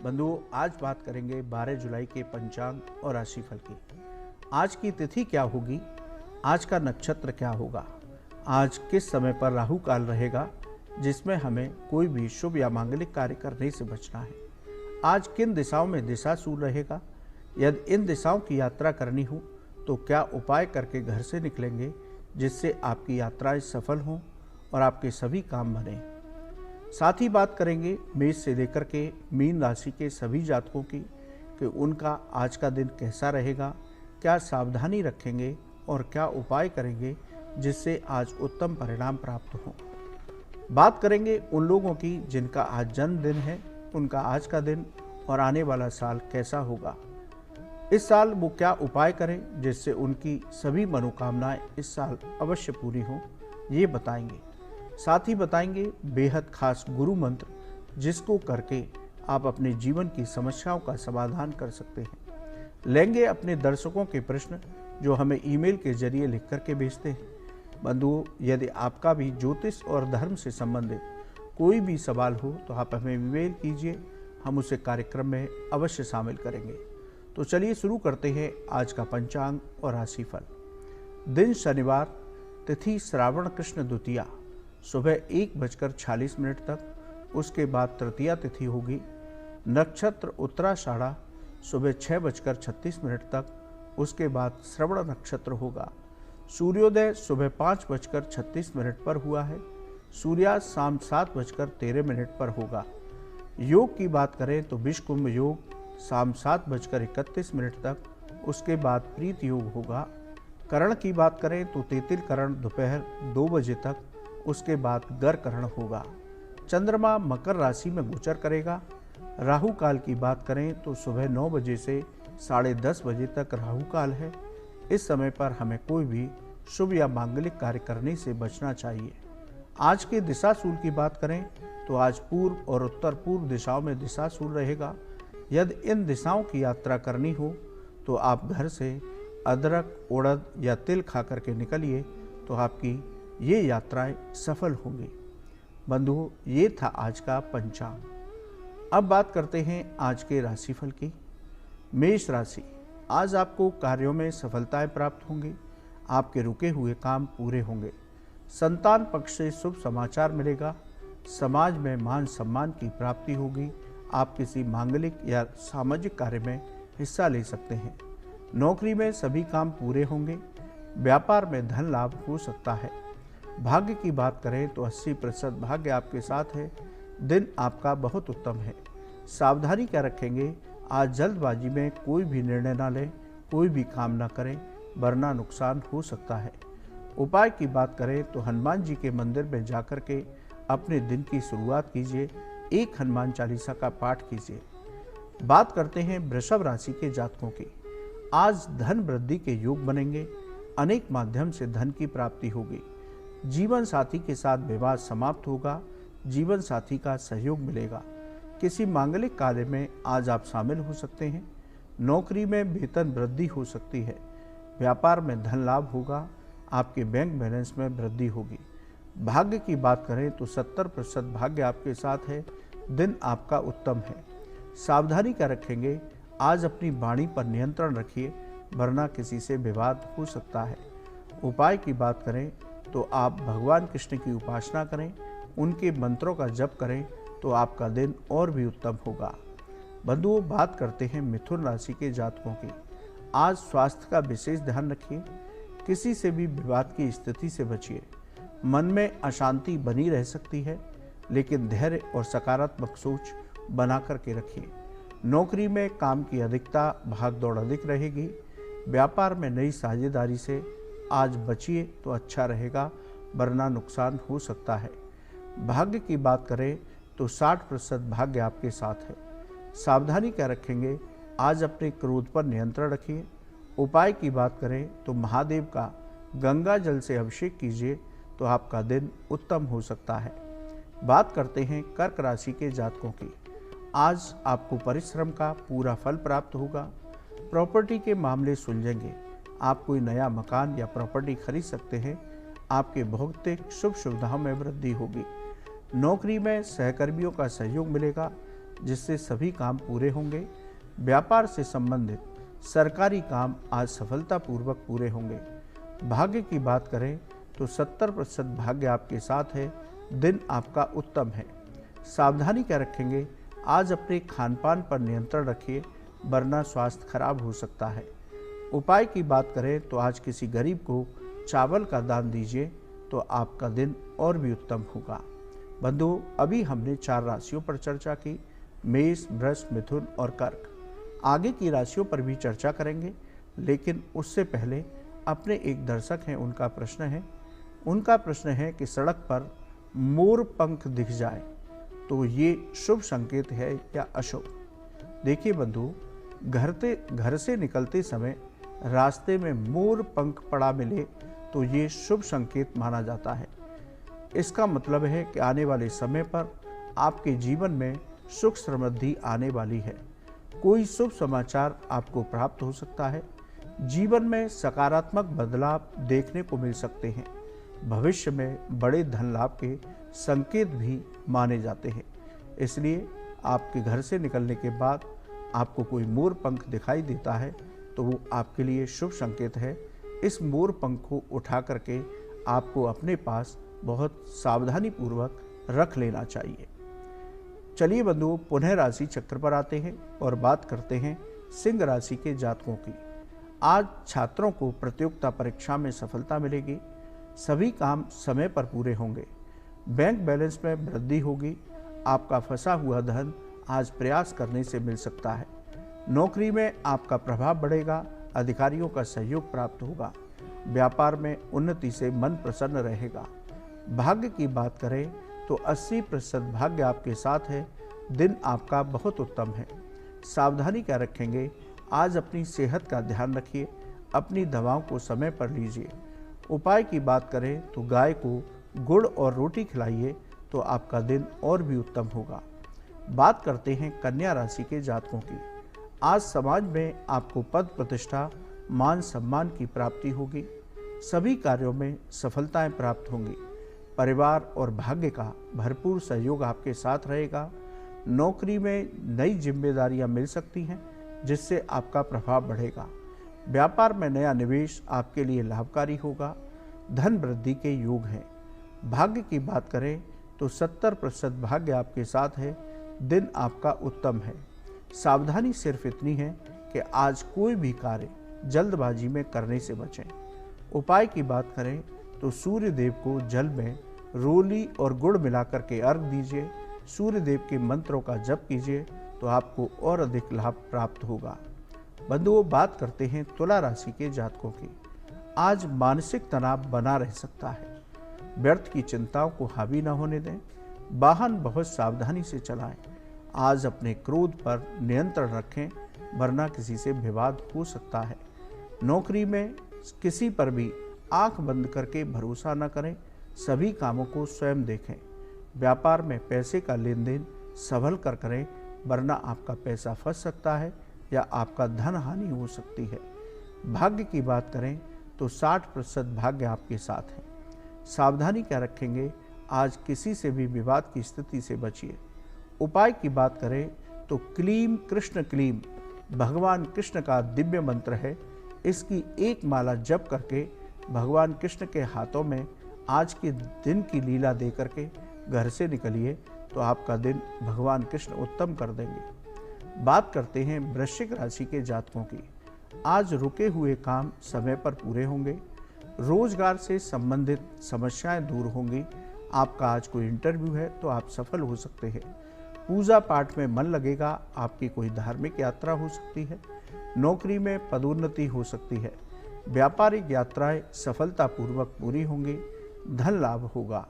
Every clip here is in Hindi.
बंधुओं, आज बात करेंगे 12 जुलाई के पंचांग और राशिफल की। आज की तिथि क्या होगी, आज का नक्षत्र क्या होगा, आज किस समय पर राहु काल रहेगा जिसमें हमें कोई भी शुभ या मांगलिक कार्य करने से बचना है। आज किन दिशाओं में दिशाशूल रहेगा, यदि इन दिशाओं की यात्रा करनी हो तो क्या उपाय करके घर से निकलेंगे जिससे आपकी यात्राएं सफल हों और आपके सभी काम बने। साथ ही बात करेंगे मेष से लेकर के मीन राशि के सभी जातकों की कि उनका आज का दिन कैसा रहेगा, क्या सावधानी रखेंगे और क्या उपाय करेंगे जिससे आज उत्तम परिणाम प्राप्त हों। बात करेंगे उन लोगों की जिनका आज जन्मदिन है, उनका आज का दिन और आने वाला साल कैसा होगा। इस साल वो क्या उपाय करें जिससे उनकी सभी मनोकामनाएं इस साल अवश्य पूरी हों, ये बताएंगे। साथ ही बताएंगे बेहद खास गुरु मंत्र जिसको करके आप अपने जीवन की समस्याओं का समाधान कर सकते हैं। लेंगे अपने दर्शकों के प्रश्न जो हमें ईमेल के जरिए लिख करके भेजते हैं। बंधुओं, यदि आपका भी ज्योतिष और धर्म से संबंधित कोई भी सवाल हो तो आप हमें ईमेल कीजिए, हम उसे कार्यक्रम में अवश्य शामिल करेंगे। तो चलिए शुरू करते हैं आज का पंचांग और राशिफल। दिन शनिवार, तिथि श्रावण कृष्ण द्वितीया सुबह 1:46 तक, उसके बाद तृतीया तिथि होगी। नक्षत्र उत्तराषाढ़ा सुबह 6:36 तक, उसके बाद श्रवण नक्षत्र होगा। सूर्योदय सुबह 5:36 पर हुआ है। सूर्यास्त शाम 7:13 पर होगा। योग की बात करें तो विषकुंभ योग शाम 7:31 तक, उसके बाद प्रीत योग होगा। करण की बात करें तो तेतिल करण दोपहर 2 बजे तक, उसके बाद गर करण होगा। चंद्रमा मकर राशि में गोचर करेगा। राहु काल की बात करें तो सुबह 9 बजे से 10:30 बजे तक राहु काल है। इस समय पर हमें कोई भी शुभ या मांगलिक कार्य करने से बचना चाहिए। आज के दिशाशूल की बात करें तो आज पूर्व और उत्तर पूर्व दिशाओं में दिशाशूल रहेगा। यदि इन दिशाओं की यात्रा करनी हो तो आप घर से अदरक, उड़द या तिल खा करके निकलिए तो आपकी ये यात्राएं सफल होंगी। बंधुओं, ये था आज का पंचांग। अब बात करते हैं आज के राशिफल की। मेष राशि, आज आपको कार्यों में सफलताएं प्राप्त होंगी। आपके रुके हुए काम पूरे होंगे। संतान पक्ष से शुभ समाचार मिलेगा। समाज में मान सम्मान की प्राप्ति होगी। आप किसी मांगलिक या सामाजिक कार्य में हिस्सा ले सकते हैं। नौकरी में सभी काम पूरे होंगे। व्यापार में धन लाभ हो सकता है। भाग्य की बात करें तो 80% भाग्य आपके साथ है। दिन आपका बहुत उत्तम है। सावधानी क्या रखेंगे, आज जल्दबाजी में कोई भी निर्णय ना लें, कोई भी काम ना करें वरना नुकसान हो सकता है। उपाय की बात करें तो हनुमान जी के मंदिर में जाकर के अपने दिन की शुरुआत कीजिए। एक हनुमान चालीसा का पाठ कीजिए। बात करते हैं वृषभ राशि के जातकों की। आज धन वृद्धि के योग बनेंगे। अनेक माध्यम से धन की प्राप्ति होगी। जीवन साथी के साथ विवाद समाप्त होगा। जीवन साथी का सहयोग मिलेगा। किसी मांगलिक कार्य में आज आप शामिल हो सकते हैं। नौकरी में वेतन वृद्धि हो सकती है। व्यापार में धन लाभ होगा। आपके बैंक बैलेंस में वृद्धि होगी। भाग्य की बात करें तो 70% भाग्य आपके साथ है। दिन आपका उत्तम है। सावधानी क्या रखेंगे, आज अपनी वाणी पर नियंत्रण रखिए वरना किसी से विवाद हो सकता है। उपाय की बात करें तो आप भगवान कृष्ण की उपासना करें, उनके मंत्रों का जप करें तो आपका दिन और भी उत्तम होगा। बंधुओं, बात करते हैं मिथुन राशि के जातकों की। आज स्वास्थ्य का विशेष ध्यान रखिए। किसी से भी विवाद की स्थिति से बचिए। मन में अशांति बनी रह सकती है, लेकिन धैर्य और सकारात्मक सोच बना करके रखिए। नौकरी में काम की अधिकता, भाग दौड़ अधिक रहेगी। व्यापार में नई साझेदारी से आज बचिए तो अच्छा रहेगा वरना नुकसान हो सकता है। भाग्य की बात करें तो 60% भाग्य आपके साथ है। सावधानी क्या रखेंगे, आज अपने क्रोध पर नियंत्रण रखिए। उपाय की बात करें तो महादेव का गंगा जल से अभिषेक कीजिए तो आपका दिन उत्तम हो सकता है। बात करते हैं कर्क राशि के जातकों की। आज आपको परिश्रम का पूरा फल प्राप्त होगा। प्रॉपर्टी के मामले सुलझेंगे। आप कोई नया मकान या प्रॉपर्टी खरीद सकते हैं। आपके भौतिक सुख सुविधाओं में वृद्धि होगी। नौकरी में सहकर्मियों का सहयोग मिलेगा। जिससे सभी काम पूरे होंगे। व्यापार से संबंधित सरकारी काम आज सफलतापूर्वक पूरे होंगे। भाग्य की बात करें तो 70% भाग्य आपके साथ है। दिन आपका उत्तम है। सावधानी क्या रखेंगे? आज अपने खान पान पर नियंत्रण रखिए, वरना स्वास्थ्य खराब हो सकता है। उपाय की बात करें तो आज किसी गरीब को चावल का दान दीजिए तो आपका दिन और भी उत्तम होगा। बंधुओं, अभी हमने 4 राशियों पर चर्चा की, मेष, वृष, मिथुन और कर्क। आगे की राशियों पर भी चर्चा करेंगे, लेकिन उससे पहले अपने एक दर्शक हैं, उनका प्रश्न है कि सड़क पर मोर पंख दिख जाए तो ये शुभ संकेत है या अशुभ? देखिए बंधु, घर से निकलते समय रास्ते में मोर पंख पड़ा मिले तो ये शुभ संकेत माना जाता है। इसका मतलब है कि आने वाले समय पर आपके जीवन में सुख समृद्धि आने वाली है। कोई शुभ समाचार आपको प्राप्त हो सकता है। जीवन में सकारात्मक बदलाव देखने को मिल सकते हैं। भविष्य में बड़े धन लाभ के संकेत भी माने जाते हैं। इसलिए आपके घर से निकलने के बाद आपको कोई मोर पंख दिखाई देता है तो वो आपके लिए शुभ संकेत है। इस मोर पंख को उठा करके आपको अपने पास बहुत सावधानी पूर्वक रख लेना चाहिए। चलिए बंधुओं, पुनः राशि चक्र पर आते हैं और बात करते हैं सिंह राशि के जातकों की। आज छात्रों को प्रतियोगिता परीक्षा में सफलता मिलेगी। सभी काम समय पर पूरे होंगे। बैंक बैलेंस में वृद्धि होगी। आपका फंसा हुआ धन आज प्रयास करने से मिल सकता है। नौकरी में आपका प्रभाव बढ़ेगा। अधिकारियों का सहयोग प्राप्त होगा। व्यापार में उन्नति से मन प्रसन्न रहेगा। भाग्य की बात करें तो 80% भाग्य आपके साथ है। दिन आपका बहुत उत्तम है। सावधानी क्या रखेंगे? आज अपनी सेहत का ध्यान रखिए। अपनी दवाओं को समय पर लीजिए। उपाय की बात करें तो गाय को गुड़ और रोटी खिलाइए तो आपका दिन और भी उत्तम होगा। बात करते हैं कन्या राशि के जातकों की। आज समाज में आपको पद प्रतिष्ठा, मान सम्मान की प्राप्ति होगी। सभी कार्यों में सफलताएं प्राप्त होंगी। परिवार और भाग्य का भरपूर सहयोग आपके साथ रहेगा। नौकरी में नई जिम्मेदारियां मिल सकती हैं, जिससे आपका प्रभाव बढ़ेगा। व्यापार में नया निवेश आपके लिए लाभकारी होगा। धन वृद्धि के योग हैं। भाग्य की बात करें तो 70% भाग्य आपके साथ है। दिन आपका उत्तम है। सावधानी सिर्फ इतनी है कि आज कोई भी कार्य जल्दबाजी में करने से बचें। उपाय की बात करें तो सूर्य देव को जल में रोली और गुड़ मिलाकर के अर्घ दीजिए। सूर्य देव के मंत्रों का जप कीजिए तो आपको और अधिक लाभ प्राप्त होगा। बंधुओं, बात करते हैं तुला राशि के जातकों की। आज मानसिक तनाव बना रह सकता है। व्यर्थ की चिंताओं को हावी न होने दें। वाहन बहुत सावधानी से चलाएं। आज अपने क्रोध पर नियंत्रण रखें, वरना किसी से विवाद हो सकता है। नौकरी में किसी पर भी आंख बंद करके भरोसा न करें। सभी कामों को स्वयं देखें। व्यापार में पैसे का लेन देन संभल कर करें, वरना आपका पैसा फंस सकता है या आपका धन हानि हो सकती है। भाग्य की बात करें तो 60% भाग्य आपके साथ है। सावधानी क्या रखेंगे? आज किसी से भी विवाद की स्थिति से बचिए। उपाय की बात करें तो क्लीम कृष्ण क्लीम भगवान कृष्ण का दिव्य मंत्र है। इसकी एक माला जप करके भगवान कृष्ण के हाथों में आज के दिन की लीला दे करके घर से निकलिए तो आपका दिन भगवान कृष्ण उत्तम कर देंगे। बात करते हैं वृश्चिक राशि के जातकों की। आज रुके हुए काम समय पर पूरे होंगे। रोजगार से संबंधित समस्याएं दूर होंगी। आपका आज कोई इंटरव्यू है तो आप सफल हो सकते हैं। पूजा पाठ में मन लगेगा। आपकी कोई धार्मिक यात्रा हो सकती है। नौकरी में पदोन्नति हो सकती है। व्यापारिक यात्राएं सफलतापूर्वक पूरी होंगी। धन लाभ होगा।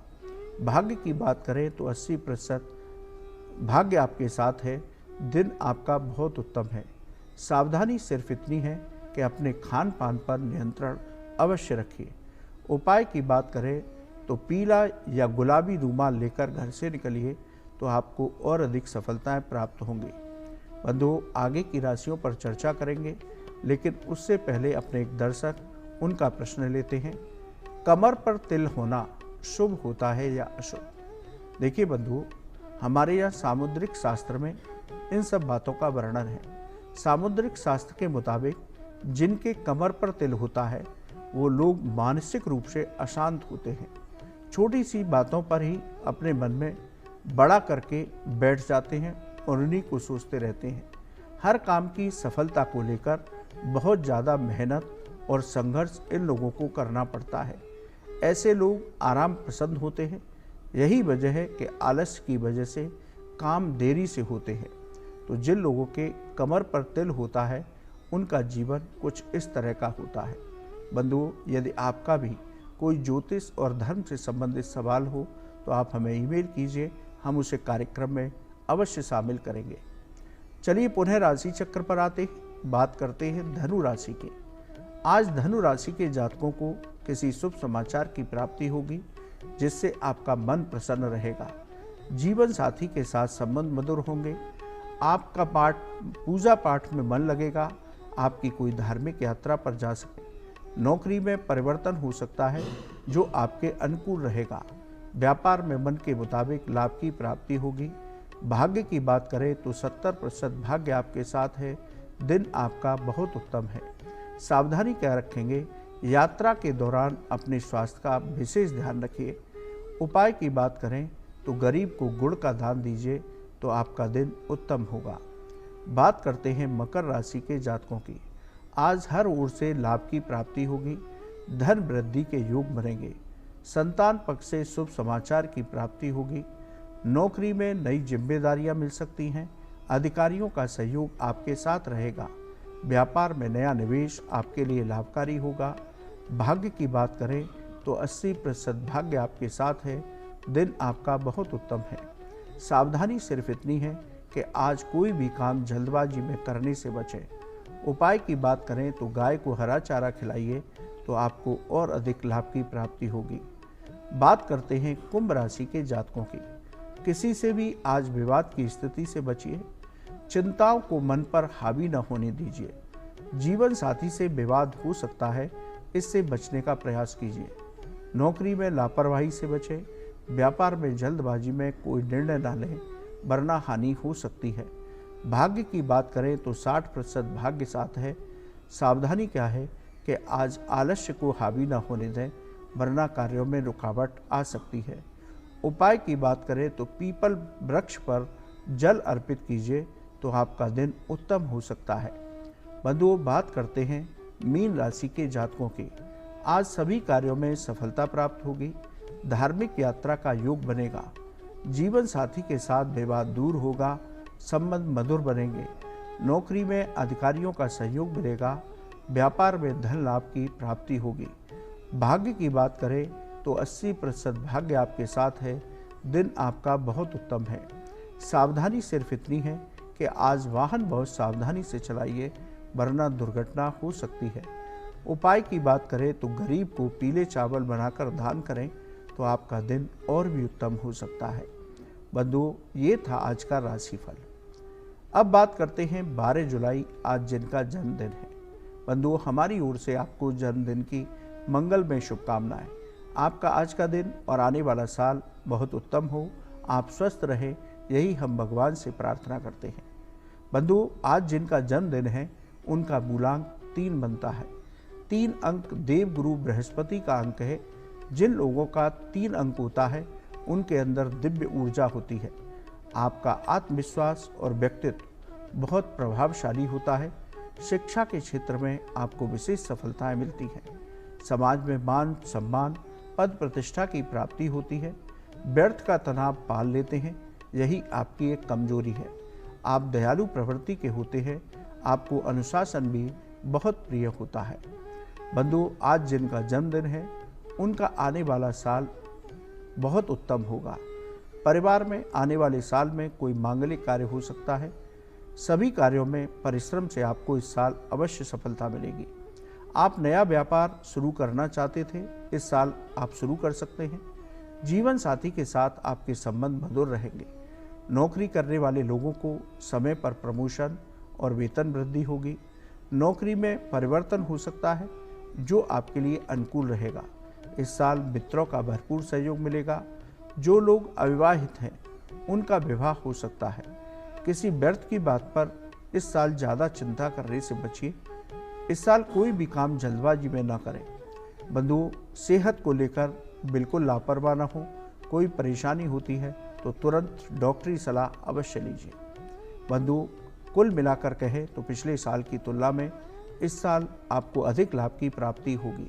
भाग्य की बात करें तो 80% भाग्य आपके साथ है। दिन आपका बहुत उत्तम है। सावधानी सिर्फ इतनी है कि अपने खान पान पर नियंत्रण अवश्य रखिए। उपाय की बात करें तो पीला या गुलाबी रूमाल लेकर घर से निकलिए तो आपको और अधिक सफलताएं प्राप्त होंगी। बंधुओं, आगे की राशियों पर चर्चा करेंगे, लेकिन उससे पहले अपने एक दर्शक उनका प्रश्न लेते हैं। कमर पर तिल होना शुभ होता है या अशुभ? देखिए बंधुओं, हमारे यहाँ सामुद्रिक शास्त्र में इन सब बातों का वर्णन है। सामुद्रिक शास्त्र के मुताबिक जिनके कमर पर तिल होता है वो लोग मानसिक रूप से अशांत होते हैं। छोटी सी बातों पर ही अपने मन में बड़ा करके बैठ जाते हैं और उन्हीं को सोचते रहते हैं। हर काम की सफलता को लेकर बहुत ज़्यादा मेहनत और संघर्ष इन लोगों को करना पड़ता है। ऐसे लोग आराम पसंद होते हैं। यही वजह है कि आलस्य की वजह से काम देरी से होते हैं। तो जिन लोगों के कमर पर तिल होता है उनका जीवन कुछ इस तरह का होता है। बंधुओं, यदि आपका भी कोई ज्योतिष और धर्म से संबंधित सवाल हो तो आप हमें ईमेल कीजिए, हम उसे कार्यक्रम में अवश्य शामिल करेंगे। चलिए पुनः राशि चक्र पर आते हैं, बात करते हैं धनु राशि के। आज धनु राशि के जातकों को किसी शुभ समाचार की प्राप्ति होगी जिससे आपका मन प्रसन्न रहेगा। जीवन साथी के साथ संबंध मधुर होंगे। आपका पूजा पाठ में मन लगेगा। आपकी कोई धार्मिक यात्रा पर जा सके। नौकरी में परिवर्तन हो सकता है जो आपके अनुकूल रहेगा। व्यापार में मन के मुताबिक लाभ की प्राप्ति होगी। भाग्य की बात करें तो 70% भाग्य आपके साथ है। दिन आपका बहुत उत्तम है। सावधानी क्या रखेंगे? यात्रा के दौरान अपने स्वास्थ्य का विशेष ध्यान रखिए। उपाय की बात करें तो गरीब को गुड़ का दान दीजिए तो आपका दिन उत्तम होगा। बात करते हैं मकर राशि के जातकों की। आज हर ओर से लाभ की प्राप्ति होगी। धन वृद्धि के योग बनेंगे। संतान पक्ष से शुभ समाचार की प्राप्ति होगी। नौकरी में नई जिम्मेदारियां मिल सकती हैं। अधिकारियों का सहयोग आपके साथ रहेगा। व्यापार में नया निवेश आपके लिए लाभकारी होगा। भाग्य की बात करें तो 80% भाग्य आपके साथ है। दिन आपका बहुत उत्तम है। सावधानी सिर्फ इतनी है कि आज कोई भी काम जल्दबाजी में करने से बचें। उपाय की बात करें तो गाय को हरा चारा खिलाइए तो आपको और अधिक लाभ की प्राप्ति होगी। बात करते हैं कुंभ राशि के जातकों की। किसी से भी आज विवाद की स्थिति से बचिए। चिंताओं को मन पर हावी न होने दीजिए। जीवन साथी से विवाद हो सकता है, इससे बचने का प्रयास कीजिए। नौकरी में लापरवाही से बचें। व्यापार में जल्दबाजी में कोई निर्णय न लें वरना हानि हो सकती है। भाग्य की बात करें तो 60% भाग्य साथ है। सावधानी क्या है कि आज आलस्य को हावी न होने दें वरना कार्यों में रुकावट आ सकती है। उपाय की बात करें तो पीपल वृक्ष पर जल अर्पित कीजिए तो आपका दिन उत्तम हो सकता है। बंधुओं, बात करते हैं मीन राशि के जातकों की। आज सभी कार्यों में सफलता प्राप्त होगी। धार्मिक यात्रा का योग बनेगा। जीवन साथी के साथ विवाद दूर होगा। संबंध मधुर बनेंगे। नौकरी में अधिकारियों का सहयोग मिलेगा। व्यापार में धन लाभ की प्राप्ति होगी। भाग्य की बात करें तो 80% भाग्य आपके साथ है। दिन आपका बहुत उत्तम है। सावधानी सिर्फ इतनी है कि आज वाहन बहुत सावधानी से चलाइए वरना दुर्घटना हो सकती है। उपाय की बात करें तो गरीब को पीले चावल बनाकर दान करें तो आपका दिन और भी उत्तम हो सकता है। बंधुओं, ये था आज का राशिफल। अब बात करते हैं 12 जुलाई, आज जिनका जन्मदिन है। बंधुओं, हमारी ओर से आपको जन्मदिन की मंगलमय शुभकामनाएं। आपका आज का दिन और आने वाला साल बहुत उत्तम हो। आप स्वस्थ रहें, यही हम भगवान से प्रार्थना करते हैं। बंधुओं, आज जिनका जन्मदिन है उनका मूलांक 3 बनता है। 3 अंक देवगुरु बृहस्पति का अंक है। जिन लोगों का 3 अंक होता है उनके अंदर दिव्य ऊर्जा होती है। आपका आत्मविश्वास और व्यक्तित्व बहुत प्रभावशाली होता है। शिक्षा के क्षेत्र में आपको विशेष सफलताएं मिलती हैं। समाज में मान सम्मान, पद प्रतिष्ठा की प्राप्ति होती है। व्यर्थ का तनाव पाल लेते हैं, यही आपकी एक कमजोरी है। आप दयालु प्रवृत्ति के होते हैं। आपको अनुशासन भी बहुत प्रिय होता है। बंधुओं, आज जिनका जन्मदिन है उनका आने वाला साल बहुत उत्तम होगा। परिवार में आने वाले साल में कोई मांगलिक कार्य हो सकता है। सभी कार्यों में परिश्रम से आपको इस साल अवश्य सफलता मिलेगी। आप नया व्यापार शुरू करना चाहते थे, इस साल आप शुरू कर सकते हैं। जीवन साथी के साथ आपके संबंध मधुर रहेंगे। नौकरी करने वाले लोगों को समय पर प्रमोशन और वेतन वृद्धि होगी। नौकरी में परिवर्तन हो सकता है जो आपके लिए अनुकूल रहेगा। इस साल मित्रों का भरपूर सहयोग मिलेगा। जो लोग अविवाहित हैं उनका विवाह हो सकता है। किसी व्यर्थ की बात पर इस साल ज़्यादा चिंता करने से बचिए। इस साल कोई भी काम जल्दबाजी में न करें। बंधुओं, सेहत को लेकर बिल्कुल लापरवाह न हो। कोई परेशानी होती है तो तुरंत डॉक्टरी सलाह अवश्य लीजिए। बंधुओं, कुल मिलाकर कहें तो पिछले साल की तुलना में इस साल आपको अधिक लाभ की प्राप्ति होगी।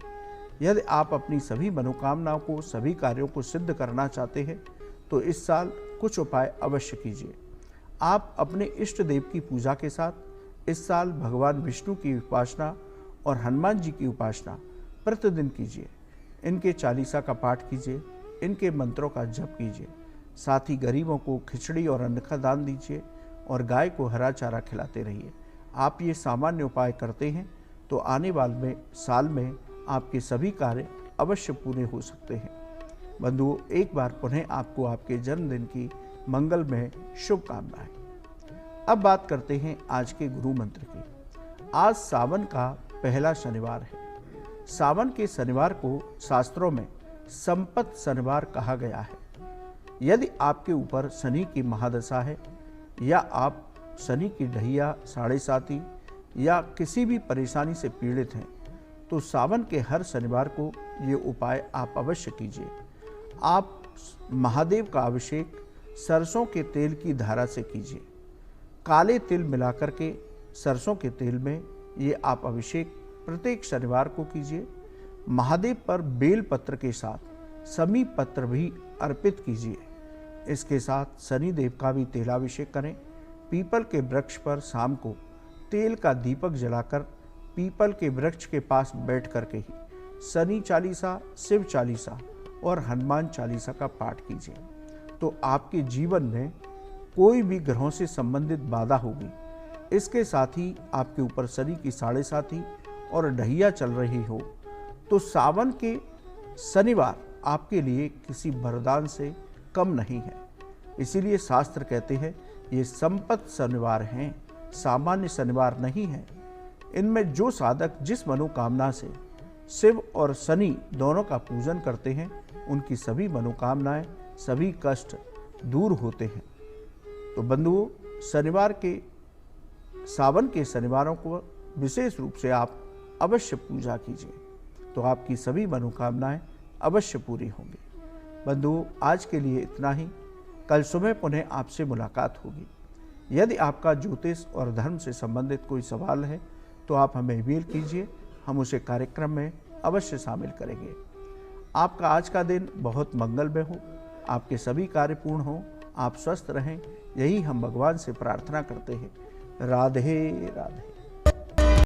यदि आप अपनी सभी मनोकामनाओं को, सभी कार्यों को सिद्ध करना चाहते हैं तो इस साल कुछ उपाय अवश्य कीजिए। आप अपने इष्ट देव की पूजा के साथ इस साल भगवान विष्णु की उपासना और हनुमान जी की उपासना प्रतिदिन कीजिए। इनके चालीसा का पाठ कीजिए, इनके मंत्रों का जप कीजिए। साथ ही गरीबों को खिचड़ी और अन्न का दान दीजिए और गाय को हरा चारा खिलाते रहिए। आप ये सामान्य उपाय करते हैं तो आने वाले साल में आपके सभी कार्य अवश्य पूरे हो सकते हैं। बंधुओं, एक बार पुनः आपको आपके जन्मदिन की मंगलमय शुभकामनाएं। अब बात करते हैं आज के गुरु मंत्र की। आज सावन का पहला शनिवार है। सावन के शनिवार को शास्त्रों में संपत शनिवार कहा गया है। यदि आपके ऊपर शनि की महादशा है या आप शनि की ढैया, साढ़े साती या किसी भी परेशानी से पीड़ित हैं तो सावन के हर शनिवार को ये उपाय आप अवश्य कीजिए। आप महादेव का अभिषेक सरसों के तेल की धारा से कीजिए। काले तिल मिलाकर के सरसों के तेल में ये आप अभिषेक प्रत्येक शनिवार को कीजिए। महादेव पर बेल पत्र के साथ समी पत्र भी अर्पित कीजिए। इसके साथ शनि देव का भी तेलाभिषेक करें। पीपल के वृक्ष पर शाम को तेल का दीपक जलाकर पीपल के वृक्ष के पास बैठ करके ही शनि चालीसा, शिव चालीसा और हनुमान चालीसा का पाठ कीजिए तो आपके जीवन में कोई भी ग्रहों से संबंधित बाधा होगी। इसके साथ ही आपके ऊपर शनि की साढ़े साती और ढैया चल रही हो तो सावन के शनिवार आपके लिए किसी वरदान से कम नहीं है। इसीलिए शास्त्र कहते हैं ये संपत शनिवार हैं, सामान्य शनिवार नहीं है। इनमें जो साधक जिस मनोकामना से शिव और शनि दोनों का पूजन करते हैं उनकी सभी मनोकामनाएं, सभी कष्ट दूर होते हैं। तो बंधुओं, शनिवार के सावन के शनिवारों को विशेष रूप से आप अवश्य पूजा कीजिए तो आपकी सभी मनोकामनाएं अवश्य पूरी होंगी। बंधुओं, आज के लिए इतना ही। कल सुबह पुनः आपसे मुलाकात होगी। यदि आपका ज्योतिष और धर्म से संबंधित कोई सवाल है तो आप हमें ईमेल कीजिए, हम उसे कार्यक्रम में अवश्य शामिल करेंगे। आपका आज का दिन बहुत मंगलमय हो, आपके सभी कार्य पूर्ण हो, आप स्वस्थ रहें, यही हम भगवान से प्रार्थना करते हैं। राधे राधे।